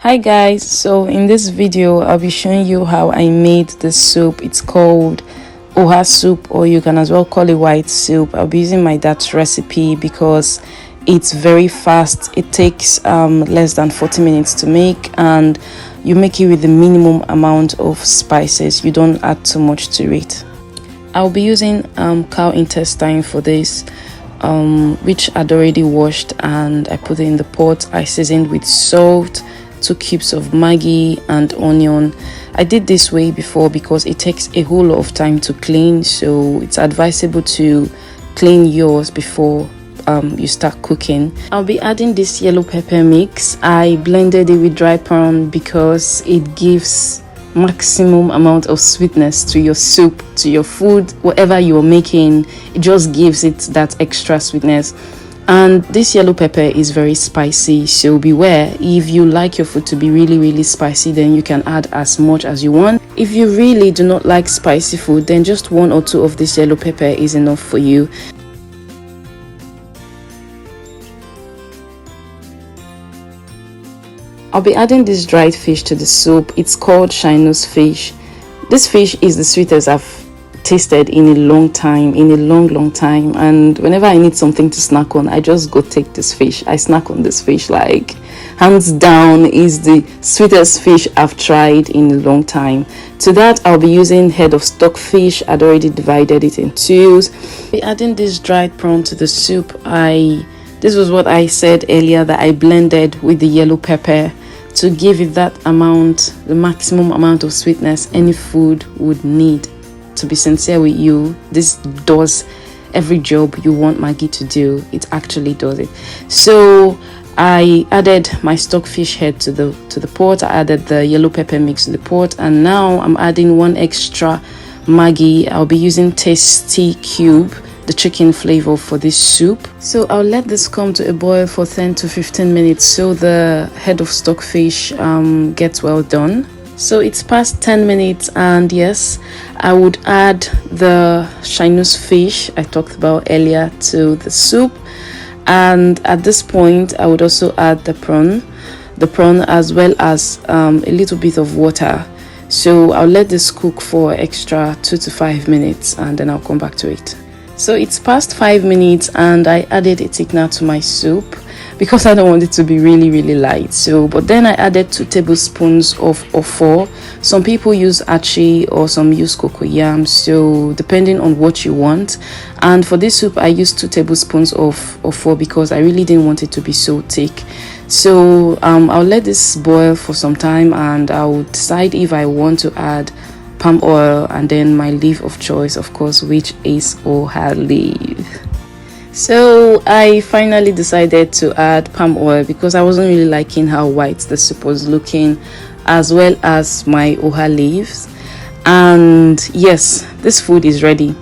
Hi guys, so in this video I'll be showing you how I made the soup. It's called Oha Soup, or you can as well call it white soup. I'll be using my dad's recipe because it's very fast. It takes less than 40 minutes to make, and you make it with the minimum amount of spices. You don't add too much to it. I'll be using cow intestine for this, which I'd already washed, and I put it in the pot. I seasoned with salt, 2 cubes of Maggi and onion. I did this way before because it takes a whole lot of time to clean, so it's advisable to clean yours before you start cooking. I'll be adding this yellow pepper mix. I blended it with dry prawn because it gives maximum amount of sweetness to your soup, to your food, whatever you're making. It just gives it that extra sweetness. And this yellow pepper is very spicy, so beware. If you like your food to be really spicy, then you can add as much as you want. If you really do not like spicy food, then just 1 or 2 of this yellow pepper is enough for you. I'll be adding this dried fish to the soup. It's called Chinese fish. This fish is the sweetest I've tasted in a long time, long time, and whenever I need something to snack on, I just go take this fish. I snack on this fish. Like, hands down, is the sweetest fish I've tried in a long time. To that, I'll be using head of stockfish. I'd already divided it in 2s. I'll be adding this dried prawn to the soup. This was what I said earlier, that I blended with the yellow pepper to give it that amount, the maximum amount of sweetness any food would need. To be sincere with you, this does every job you want Maggi to do. It actually does it. So I added my stockfish head to the pot. I added the yellow pepper mix to the pot, and now I'm adding 1 extra Maggi. I'll be using Tasty Cube, the chicken flavor, for this soup. So I'll let this come to a boil for 10 to 15 minutes so the head of stockfish gets well done. So it's past 10 minutes, and yes, I would add the Chinese fish I talked about earlier to the soup, and at this point I would also add the prawn as well as a little bit of water. So I'll let this cook for extra 2 to 5 minutes, and then I'll come back to it. So it's past 5 minutes, and I added a thickener to my soup because I don't want it to be really light. But then I added 2 tablespoons of ofor. Some people use achi or some use coco yam, so depending on what you want. And for this soup I used 2 tablespoons of ofor because I really didn't want it to be so thick. So I'll let this boil for some time, and I'll decide if I want to add palm oil, and then my leaf of choice, of course, which is Oha Leaf. So I finally decided to add palm oil because I wasn't really liking how white the soup was looking, as well as my Oha leaves. And yes, this food is ready.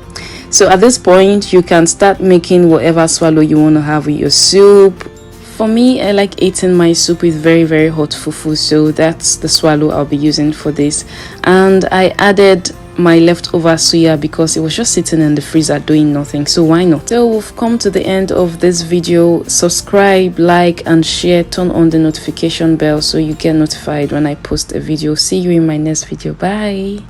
So at this point you can start making whatever swallow you want to have with your soup. For me, I like eating my soup with very hot fufu, so that's the swallow I'll be using for this. And I added my leftover suya because it was just sitting in the freezer doing nothing, so why not? So we've come to the end of this video. Subscribe, like and share, turn on the notification bell so you get notified when I post a video. See you in my next video. Bye.